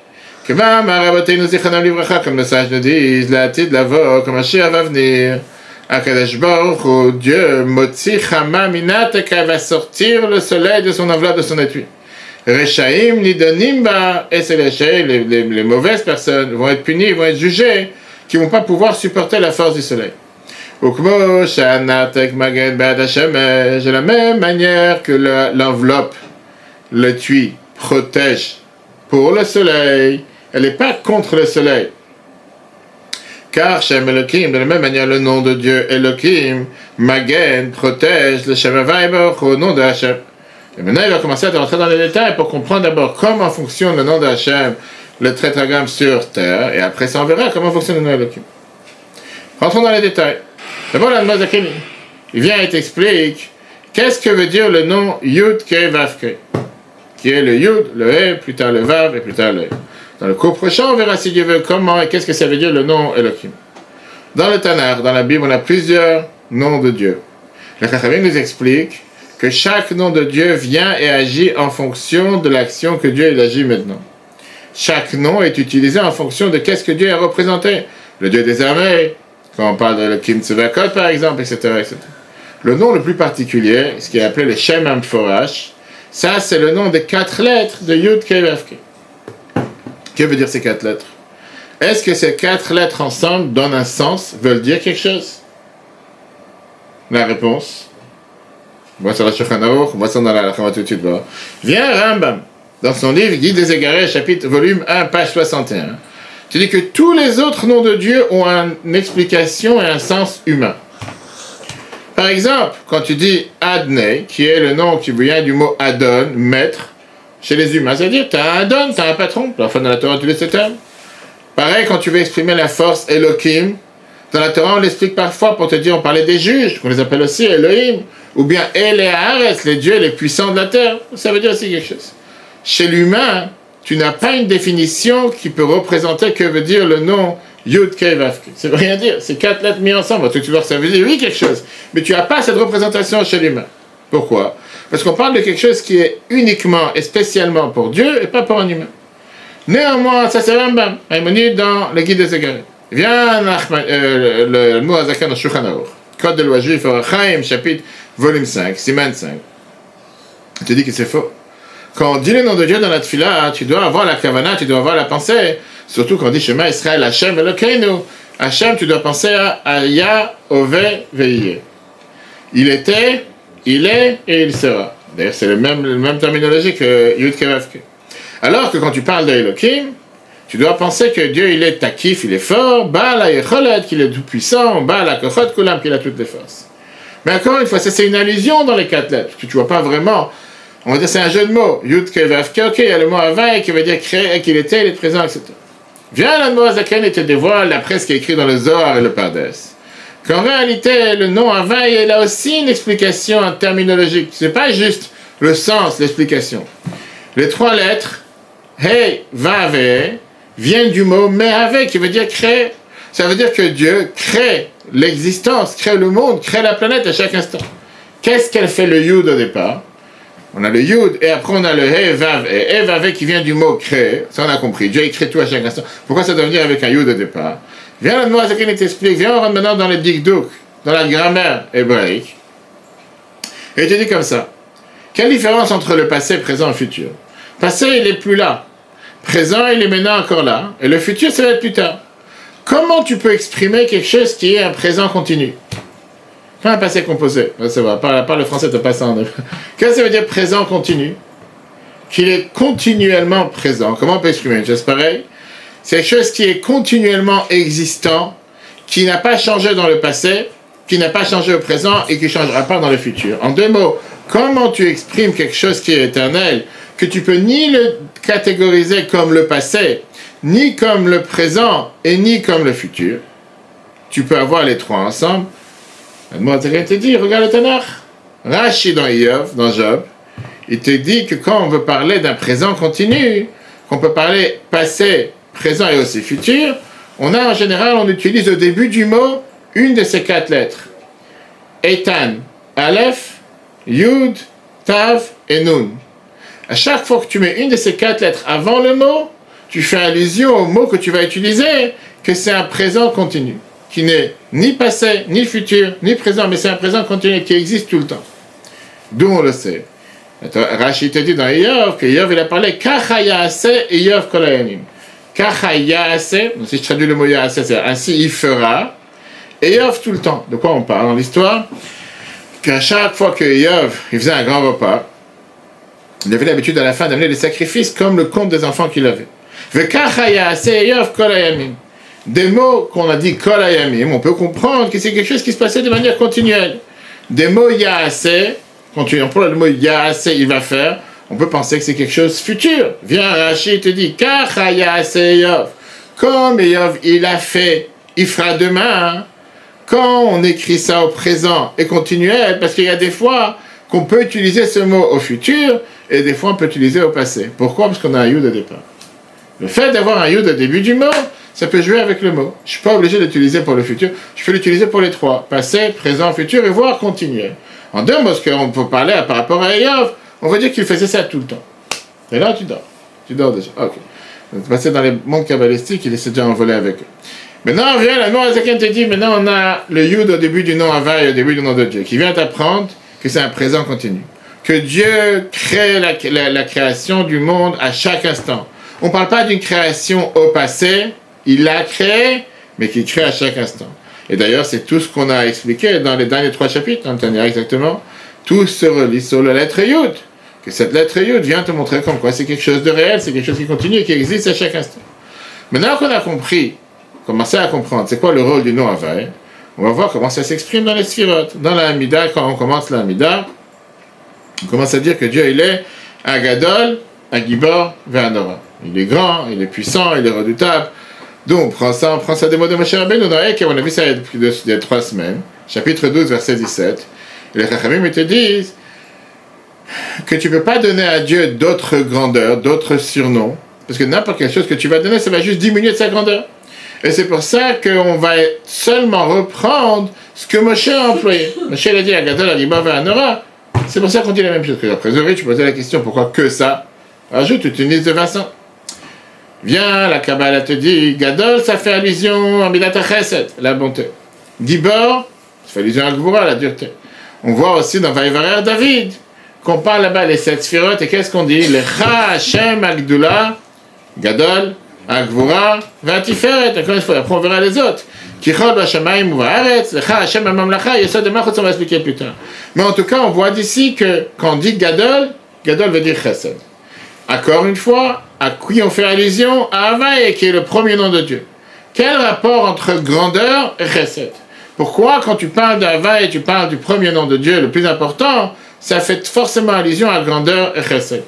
Comme le sage nous dit, la tête de la voix, comme Mashiach va venir. Akadosh Baruch Hu, Dieu, Motzi Chama Minateka, va sortir le soleil de son enveloppe, de son étui. Rechaim Nidonimba, et c'est les mauvaises personnes vont être punies, vont être jugées, qui ne vont pas pouvoir supporter la force du soleil. Ukmo Shanatek Magen Bad Hashem, de la même manière que l'enveloppe, le tui, protège pour le soleil, elle n'est pas contre le soleil. Car Shem Elohim, de la même manière, le nom de Dieu Elohim, Magen, protège le Shem Avaïbor au nom de Hashem. Et maintenant, il va commencer à rentrer dans les détails pour comprendre d'abord comment fonctionne le nom de Hashem, le tétragramme sur terre, et après ça, on verra comment fonctionne le nom Elohim. Rentrons dans les détails. D'abord, la Mozakin, il vient et t'explique qu'est-ce que veut dire le nom Yud Ke Vav Ke, qui est le Yud, le He, plus tard le Vav et plus tard le He. Dans le cours prochain, on verra si Dieu veut comment et qu'est-ce que ça veut dire le nom Elohim. Dans le Tanakh, dans la Bible, on a plusieurs noms de Dieu. Le Chachamim nous explique que chaque nom de Dieu vient et agit en fonction de l'action que Dieu il agit maintenant. Chaque nom est utilisé en fonction de qu'est-ce que Dieu a représenté. Le Dieu des armées, quand on parle de Elohim Tzevakot par exemple, etc., etc. Le nom le plus particulier, ce qui est appelé le Shem Amforash, ça c'est le nom des 4 lettres de Yud Kei Vav Kei. Que veut dire ces 4 lettres? Est-ce que ces 4 lettres ensemble donnent un sens, veulent dire quelque chose? La réponse, moi c'est la Shulchan Aruch, moi c'est dans la Chama tout de suite. Vient Rambam, dans son livre Guide des Égarés, chapitre, volume 1, page 61. Tu dis que tous les autres noms de Dieu ont une explication et un sens humain. Par exemple, quand tu dis Adnei, qui est le nom qui vient du mot Adon, maître, chez les humains, c'est-à-dire, tu as un Adon, tu as un patron, la fin de la Torah, tu laisses ce terme. Pareil, quand tu veux exprimer la force Elohim, dans la Torah, on l'explique parfois pour te dire, on parlait des juges, qu'on les appelle aussi Elohim, ou bien El et Haaretz, les dieux les puissants de la terre, ça veut dire aussi quelque chose. Chez l'humain, tu n'as pas une définition qui peut représenter que veut dire le nom Yud Kei Vav Kei. Ça veut rien dire, c'est 4 lettres mises ensemble, tu vois que ça veut dire oui quelque chose, mais tu n'as pas cette représentation chez l'humain. Pourquoi? Parce qu'on parle de quelque chose qui est uniquement et spécialement pour Dieu et pas pour un humain. Néanmoins, ça c'est Rambam, Maïmonide dans le Guide des Égarés. Viens le mot Azakan dans Shulchan Aruch, Code de loi juif, Chaim, chapitre, volume 5, Siman 5. Je te dis que c'est faux. Quand on dit le nom de Dieu dans la tefila, tu dois avoir la kavana, tu dois avoir la pensée. Surtout quand on dit Shema Israël, Hashem Elokeinu. Hashem, tu dois penser à Yah, Ove, Veillé. Il était, il est et il sera. D'ailleurs, c'est le même terminologie que Yud Kei Vav Kei. Alors que quand tu parles de Elohim, tu dois penser que Dieu, il est takif, il est fort, Baal HaYecholet, qu'il est tout puissant, Baal HaKochot Kulam, qu'il a toutes les forces. Mais encore une fois, ça c'est une allusion dans les 4 lettres, parce que tu vois pas vraiment. On va dire c'est un jeu de mots. Yud Kei Vav Kei, ok, il y a le mot Havai qui veut dire créer, qu'il était, il est présent, etc. Viens la Moazaken et te dévoile d'après ce qui est écrit dans le Zohar et le Pardes. Qu'en réalité, le nom Havai, il a aussi une explication terminologique. C'est pas juste le sens, l'explication. Les 3 lettres, Hey, Vav et viennent du mot Mehave qui veut dire créer. Ça veut dire que Dieu crée l'existence, crée le monde, crée la planète à chaque instant. Qu'est-ce qu'elle fait le Yud au départ? On a le Yud et après on a le He, Vav et He, Vav qui vient du mot créer. Ça on a compris. Dieu il crée tout à chaque instant. Pourquoi ça doit venir avec un Yud au départ? Viens le Moazaken t'explique. Viens on rentre maintenant dans les Dikduk, dans la grammaire hébraïque. Et il te dit comme ça. Quelle différence entre le passé, présent et le futur? Passé il est plus là. Présent il est maintenant encore là. Et le futur ça va être plus tard. Comment tu peux exprimer quelque chose qui est un présent continu? Pas un passé composé. C'est vrai, par le français, t'as pas ça en eux. Qu'est-ce que ça veut dire présent continu? Qu'il est continuellement présent. Comment on peut exprimer une chose pareille? C'est quelque chose qui est continuellement existant, qui n'a pas changé dans le passé qui n'a pas changé au présent et qui ne changera pas dans le futur. En deux mots, comment tu exprimes quelque chose qui est éternel, que tu peux ni le catégoriser comme le passé, ni comme le présent, et ni comme le futur. Tu peux avoir les trois ensemble. Admorazaken te dit, regarde le Tanakh. Rashi dans Iyov, dans Job, il te dit que quand on veut parler d'un présent continu, qu'on peut parler passé, présent et aussi futur, on a en général, on utilise au début du mot une de ces quatre lettres. Eitan, Aleph, Yud, Tav et Nun. À chaque fois que tu mets une de ces quatre lettres avant le mot, tu fais allusion au mot que tu vas utiliser, que c'est un présent continu, qui n'est ni passé, ni futur, ni présent, mais c'est un présent continu qui existe tout le temps. D'où on le sait. Rashi te dit dans Iyov que Iyov il a parlé Kacha Yaaseh Iyov Kol Hayamim. Kacha Yaaseh, si je traduis le mot Yaaseh, c'est ainsi il fera. Iyov tout le temps. De quoi on parle dans l'histoire? Qu'à chaque fois que Iyov il faisait un grand repas, il avait l'habitude à la fin d'amener des sacrifices comme le compte des enfants qu'il avait. Kacha Yaaseh Iyov Kol Hayamim. Des mots qu'on a dit Kol Hayamim, on peut comprendre que c'est quelque chose qui se passait de manière continuelle. Des mots Yaaseh, quand tu emploies le mot Yaaseh, il va faire, on peut penser que c'est quelque chose futur. Viens, Rashi te dit, Kacha Yaaseh Iyov. Comme Iyov, il a fait, il fera demain. Quand on écrit ça au présent et continuel, parce qu'il y a des fois qu'on peut utiliser ce mot au futur, et des fois on peut utiliser au passé. Pourquoi? Parce qu'on a un yud au départ. Le fait d'avoir un yud au début du mot, ça peut jouer avec le mot. Je ne suis pas obligé d'utiliser pour le futur, je peux l'utiliser pour les trois. Passé, présent, futur, et voire continuel. En deux mots, ce qu'on peut parler par rapport à Iyov, on va dire qu'il faisait ça tout le temps. Et là, tu dors. Tu dors déjà. Ok. Donc, passer dans les mondes kabbalistiques, il s'est déjà envolé avec eux. Maintenant, on vient, l'Admorazaken te dit, maintenant on a le Yud au début du nom Hava et au début du nom de Dieu, qui vient t'apprendre que c'est un présent continu. Que Dieu crée la création du monde à chaque instant. On ne parle pas d'une création au passé, il l'a créé, mais qu'il crée à chaque instant. Et d'ailleurs, c'est tout ce qu'on a expliqué dans les derniers 3 chapitres, on t'en dira exactement. Tout se relie sur la lettre Yud. Que cette lettre Yud vient te montrer comme quoi c'est quelque chose de réel, c'est quelque chose qui continue et qui existe à chaque instant. Maintenant qu'on a compris, commencé à comprendre c'est quoi le rôle du nom Havaï, on va voir comment ça s'exprime dans les Sphirot. Dans la Hamida, quand on commence la Hamida, on commence à dire que Dieu il est un Gadol, un Gibor, un Nora. Il est grand, il est puissant, il est redoutable. Donc, on prend ça des mots de Moshe Rabbeinu dans Ek, on a vu ça il y a 3 semaines, chapitre 12, verset 17. Et les Chachamim te disent que tu ne peux pas donner à Dieu d'autres grandeurs, d'autres surnoms, parce que n'importe quelle chose que tu vas donner, ça va juste diminuer de sa grandeur. Et c'est pour ça qu'on va seulement reprendre ce que Moshe a employé. Moshe a dit à Gadol, à Gibor, à Nora. C'est pour ça qu'on dit la même chose. Après, tu posais la question, pourquoi que ça? Rajoute toute une liste de Vincent. Viens, la Kabbalah te dit, Gadol, ça fait allusion à Midat HaChesed, la bonté. Gibor, ça fait allusion à Gvura, la dureté. On voit aussi dans Vaïvarer David, qu'on parle là-bas les 7 Sphirot, et qu'est-ce qu'on dit? Lecha Hashem Agdula, Gadol, Agvura, Vatiferet. Après, on verra les autres. Kichol Bashamaim Uvaretz, Lecha Hashem Amamlacha, Yesod de Machot, on va expliquer plus tard. Mais en tout cas, on voit d'ici que quand on dit Gadol, Gadol veut dire Chesed. Encore une fois, à qui on fait allusion? À Havaï, qui est le premier nom de Dieu. Quel rapport entre grandeur et Chesed? Pourquoi, quand tu parles d'Havaï, tu parles du premier nom de Dieu, le plus important, ça fait forcément allusion à grandeur et Chesed.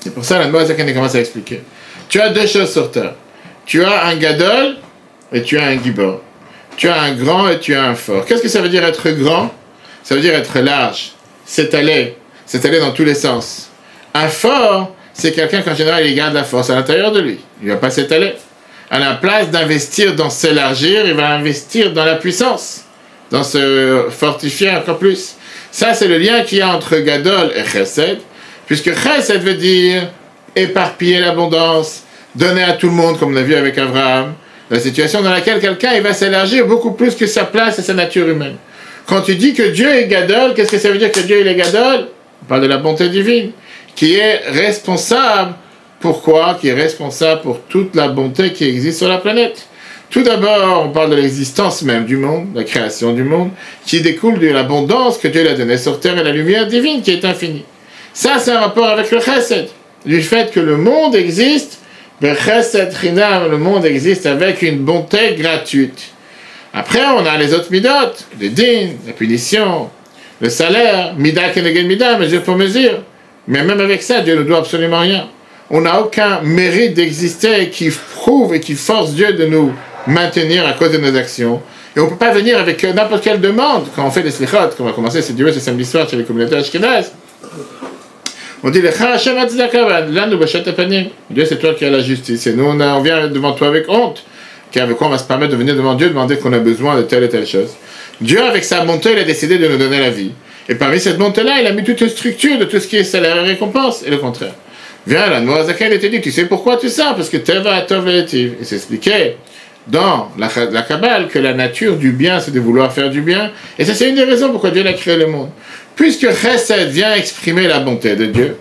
C'est pour ça que l'Admorazaken commence à expliquer. Tu as 2 choses sur terre. Tu as un Gadol et tu as un Gibor. Tu as un grand et tu as un fort. Qu'est-ce que ça veut dire être grand? Ça veut dire être large, s'étaler dans tous les sens. Un fort, c'est quelqu'un qu'en général, il garde la force à l'intérieur de lui. Il ne va pas s'étaler. À la place d'investir dans s'élargir, il va investir dans la puissance, dans se fortifier encore plus. Ça, c'est le lien qu'il y a entre Gadol et Chesed, puisque Chesed veut dire éparpiller l'abondance, donner à tout le monde, comme on a vu avec Abraham, la situation dans laquelle quelqu'un il va s'élargir beaucoup plus que sa place et sa nature humaine. Quand tu dis que Dieu est Gadol, qu'est-ce que ça veut dire que Dieu il est Gadol? On parle de la bonté divine, qui est responsable. Pourquoi? Qui est responsable pour toute la bonté qui existe sur la planète. Tout d'abord, on parle de l'existence même du monde, la création du monde, qui découle de l'abondance que Dieu a donnée sur terre et la lumière divine qui est infinie. Ça, c'est un rapport avec le Chesed, du fait que le monde existe, le Chesed Chinam, le monde existe avec une bonté gratuite. Après, on a les autres midot, les dînes, la punition, le salaire, mida keneged mida, mesure pour mesure. Mais même avec ça, Dieu ne doit absolument rien. On n'a aucun mérite d'exister qui prouve et qui force Dieu de nous maintenir à cause de nos actions. Et on ne peut pas venir avec n'importe quelle demande. Quand on fait des slichot, comme on va commencer ce samedi soir chez les communautés ashkénazes, on dit Dieu, c'est toi qui as la justice. Et nous, on vient devant toi avec honte. Avec quoi on va se permettre de venir devant Dieu, demander qu'on a besoin de telle et telle chose. Dieu, avec sa bonté, il a décidé de nous donner la vie. Et parmi cette bonté-là, il a mis toute une structure de tout ce qui est salaire et récompense, et le contraire. Viens là, Noazaka, il était dit, tu sais pourquoi tout ça? Parce que Teva Tov Letiv. Et c'est expliqué dans la Kabbale que la nature du bien, c'est de vouloir faire du bien. Et ça, c'est une des raisons pourquoi Dieu a créé le monde. Puisque Chesed vient exprimer la bonté de Dieu,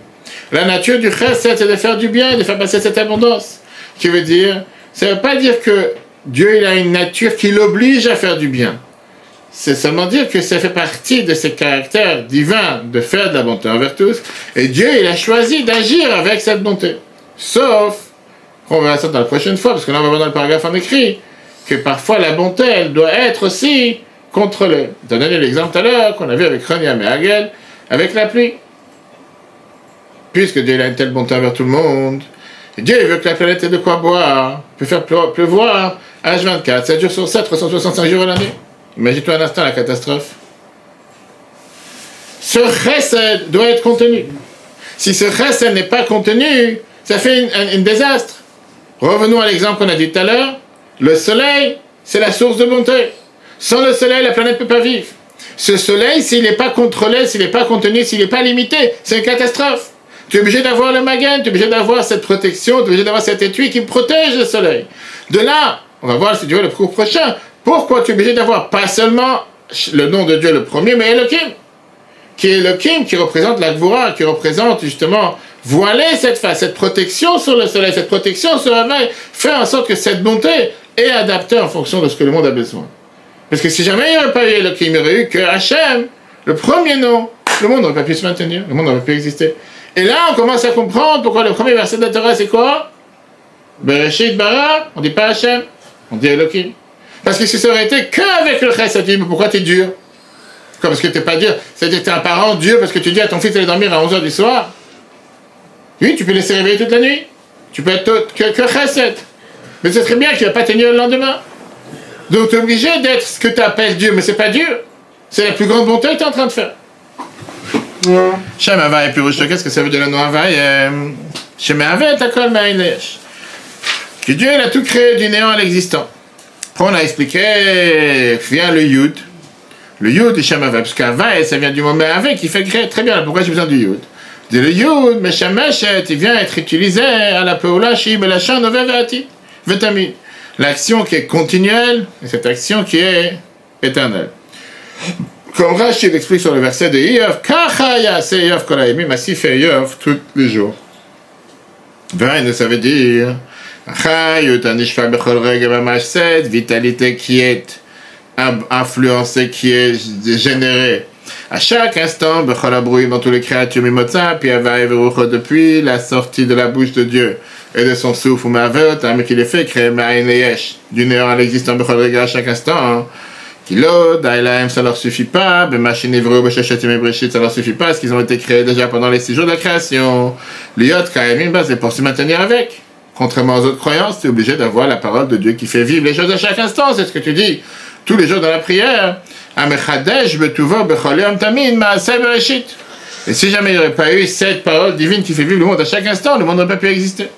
la nature du Chesed, c'est de faire du bien et de faire passer cette abondance. Qui veut dire, ça ne veut pas dire que Dieu il a une nature qui l'oblige à faire du bien. C'est seulement dire que ça fait partie de ses caractères divins de faire de la bonté envers tous. Et Dieu, il a choisi d'agir avec cette bonté. Sauf, on verra ça dans la prochaine fois, parce que là on va voir dans le paragraphe en écrit, que parfois la bonté, elle doit être aussi contrôlée. Je donné l'exemple tout à l'heure qu'on a vu avec Roniam et Hagel, avec la pluie. Puisque Dieu il a une telle bonté envers tout le monde, et Dieu il veut que la planète ait de quoi boire, peut faire pleuvoir H24, 7 jours sur 7, 365 jours à l'année. Imagine-toi un instant la catastrophe. Ce chesed doit être contenu. Si ce chesed n'est pas contenu, ça fait un désastre. Revenons à l'exemple qu'on a dit tout à l'heure. Le soleil, c'est la source de bonté. Sans le soleil, la planète ne peut pas vivre. Ce soleil, s'il n'est pas contrôlé, s'il n'est pas contenu, s'il n'est pas limité, c'est une catastrophe. Tu es obligé d'avoir le magan, tu es obligé d'avoir cette protection, tu es obligé d'avoir cet étui qui protège le soleil. De là, on va voir si tu veux le cours prochain, pourquoi tu es obligé d'avoir pas seulement le nom de Dieu le premier, mais Elohim, qui est Elohim, qui représente la Gvura, qui représente justement voiler cette face, cette protection sur le soleil, cette protection sur la veille, faire en sorte que cette bonté est adaptée en fonction de ce que le monde a besoin. Parce que si jamais il n'y aurait pas eu Elohim, il n'y aurait eu que Hachem, le premier nom, le monde n'aurait pas pu se maintenir, le monde n'aurait pu exister. Et là, on commence à comprendre pourquoi le premier verset de la Torah, c'est quoi? Bereshit bara, on dit pas Hachem, on dit Elohim. Parce que si ça aurait été qu'avec le chesed, tu dis, mais pourquoi tu es dur? Comme parce que tu n'es pas dur. C'est-à-dire que tu es un parent dur parce que tu dis à ton fils d'aller dormir à 11h du soir. Oui, tu peux laisser réveiller toute la nuit. Tu peux être que chesed. Mais c'est très bien qu'il ne va pas tenir le lendemain. Donc tu es obligé d'être ce que tu appelles Dieu, mais c'est pas dur. C'est la plus grande bonté que tu es en train de faire. Shem Havai Pirush, qu'est-ce que ça veut dire le nom Havai? Shem Havai Takol Ma'inlesh. Que Dieu il a tout créé du néant à l'existant. Après on a expliqué, vient le Yud. Le Yud et Shem Havai, parce qu'Havai ça vient du mot Me'avai qui fait créer. Très bien, pourquoi j'ai besoin du Yud? De le Yud, mais Shem Meshet, il vient être utilisé à la Peoula Shib et la Shan Ovevati. Vitamin. L'action qui est continuelle et cette action qui est éternelle. Comme Rashi l'explique sur le verset de Iyov, Kachaya se Iyov Kolayimim, ainsi fait Iyov tous les jours. Vain, ça veut dire vitalité qui est influencée, qui est générée. À chaque instant, dans tous les créatures, depuis la sortie de la bouche de Dieu et de son souffle, mais qu'il est fait créer du néant à l'existence à chaque instant. Ça leur suffit pas, ça leur suffit pas, parce qu'ils ont été créés déjà pendant les 6 jours de la création. C'est pour se maintenir avec. Contrairement aux autres croyances, tu es obligé d'avoir la parole de Dieu qui fait vivre les choses à chaque instant. C'est ce que tu dis tous les jours dans la prière. Et si jamais il n'y aurait pas eu cette parole divine qui fait vivre le monde à chaque instant, le monde n'aurait pas pu exister.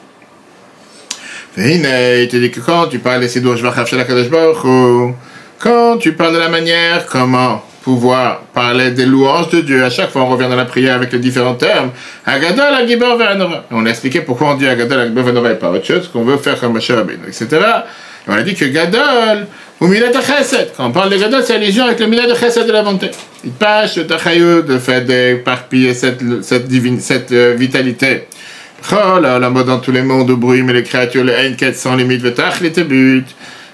Il te dit que quand tu parles des Sidur Shvach Shel HaKadosh Baruch Hu, quand tu parles de la manière, comment pouvoir parler des louanges de Dieu, à chaque fois on revient dans la prière avec les différents termes, Agadol, Agibor, Ve'anora. On a expliqué pourquoi on dit Agadol, Agibor, Ve'anora et pas autre chose, qu'on veut faire comme Moshe Rabbeinu, etc. Et on a dit que Gadol, ou Milat HaChesed, quand on parle de Gadol, c'est allusion avec le Milat HaChesed de la bonté. Il passe le Tachayou de faire d'éparpiller cette vitalité. La mode dans tous les mondes, au bruit, mais les créatures, le Ein-Ket sans limite, Vetach, les Tébut.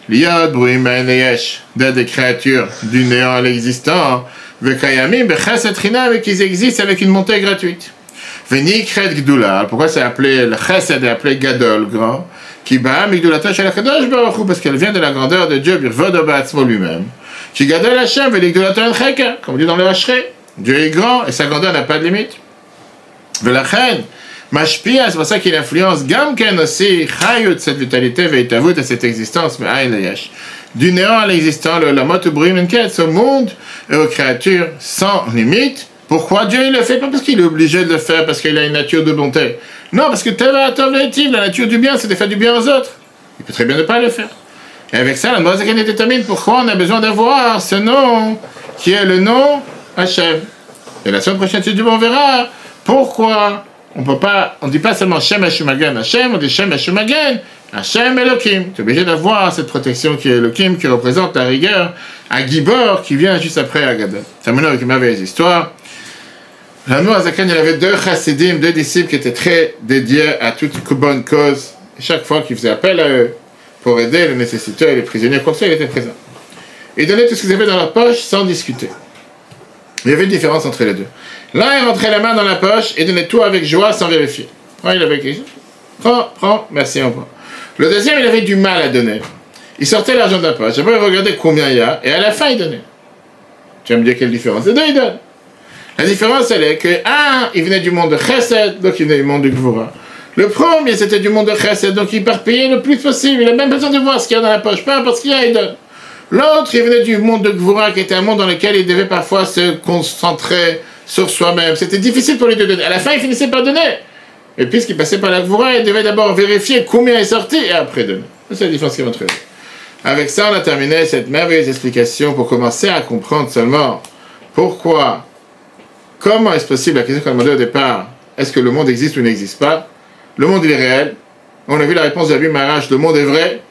L'Iyad, Bruim, Yesh, des créatures du néant à l'existant, Vekayamim, Bechesed Chinam, et qu'ils existent avec une montée gratuite. Veni Kred Gdoula, pourquoi c'est appelé, le Chesed est appelé Gadol, grand? qui bat Migdolata Shel HaKadosh Baruch Hu, parce qu'elle vient de la grandeur de Dieu, Birvodo Ba'atzmo lui-même, qui gadol Hashem Veligdolata En Cheka, comme on dit dans le Hachré. Dieu est grand et sa grandeur n'a pas de limite. Velachen, Mashpia, c'est pour ça qu'il influence Gamken aussi, Chayut, cette vitalité, Veitavut, à cette existence, mais Aïn Layash. Du néant à l'existant, le Lamot Ubrim Enket, ce monde et aux créatures sans limite. Pourquoi Dieu il le fait? Pas parce qu'il est obligé de le faire, parce qu'il a une nature de bonté. Non, parce que Teva Tov Leitiv, la nature du bien, c'est de faire du bien aux autres. Il peut très bien ne pas le faire. Et avec ça, la Mozaken détermine pourquoi on a besoin d'avoir ce nom, qui est le nom Hachem. Et la semaine prochaine, on verra pourquoi on peut pas, on dit pas seulement Shem Hashumagen Hachem, on dit Shem Hashumagen Hachem Elohim. Tu es obligé d'avoir cette protection qui est Elohim, qui représente la rigueur à Gibor, qui vient juste après Agadol. Ça mène avec une merveilleuse histoire. L'Admor HaZaken, il avait deux chassidim, deux disciples qui étaient très dédiés à toute bonne cause. Et chaque fois qu'il faisait appel à eux pour aider les nécessiteux, les prisonniers, comme ça, il était présent. Ils donnaient tout ce qu'ils avaient dans leur poche sans discuter. Il y avait une différence entre les deux. L'un, il rentrait la main dans la poche et donnait tout avec joie sans vérifier. Il avait prends, merci, au revoir. Le deuxième, il avait du mal à donner. Il sortait l'argent de la poche, après il regardait combien il y a, et à la fin, il donnait. Tu vas me dire quelle différence? Les deux, ils donnent. La différence, elle est que, il venait du monde de Chesed, donc il venait du monde de Gvura. Le premier, c'était du monde de Chesed, donc il éparpillait le plus possible. Il a même besoin de voir ce qu'il y a dans la poche, peu importe ce qu'il y a, il donne. L'autre, il venait du monde de Gvura, qui était un monde dans lequel il devait parfois se concentrer sur soi-même. C'était difficile pour lui de donner. À la fin, il finissait par donner. Et puisqu'il passait par la Gvura, il devait d'abord vérifier combien est sorti, et après donner. C'est la différence qui est entre eux. Avec ça, on a terminé cette merveilleuse explication pour commencer à comprendre seulement pourquoi. Comment est-ce possible, la question qu'on a demandé au départ, est-ce que le monde existe ou n'existe pas? Le monde, il est réel. On a vu la réponse de Rabbi Maharash, le monde est vrai.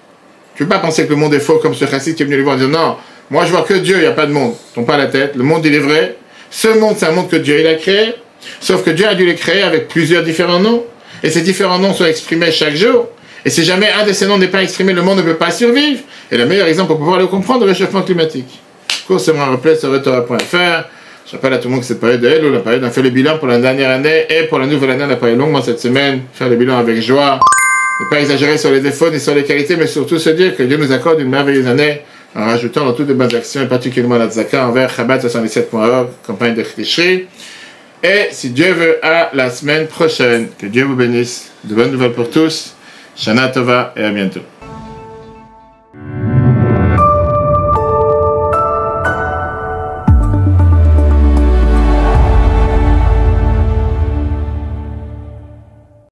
Tu ne peux pas penser que le monde est faux comme ce chassid qui est venu lui voir et dire non, moi je vois que Dieu, il n'y a pas de monde. Tombe pas la tête, le monde, il est vrai. Ce monde, c'est un monde que Dieu, il a créé. Sauf que Dieu a dû les créer avec plusieurs différents noms. Et ces différents noms sont exprimés chaque jour. Et si jamais un de ces noms n'est pas exprimé, le monde ne peut pas survivre. Et le meilleur exemple pour pouvoir le comprendre, le réchauffement climatique. Cours sera un replay sur retora.fr. Je rappelle à tout le monde que cette période de Elul, la période, on fait le bilan pour la dernière année et pour la nouvelle année, on a parlé longuement cette semaine, faire le bilan avec joie, ne pas exagérer sur les défauts ni sur les qualités, mais surtout se dire que Dieu nous accorde une merveilleuse année en rajoutant dans toutes les bonnes actions, et particulièrement la tzaka envers Chabad77.org, campagne de Ch'tishri. Et si Dieu veut, à la semaine prochaine. Que Dieu vous bénisse. De bonnes nouvelles pour tous. Shana Tova et à bientôt.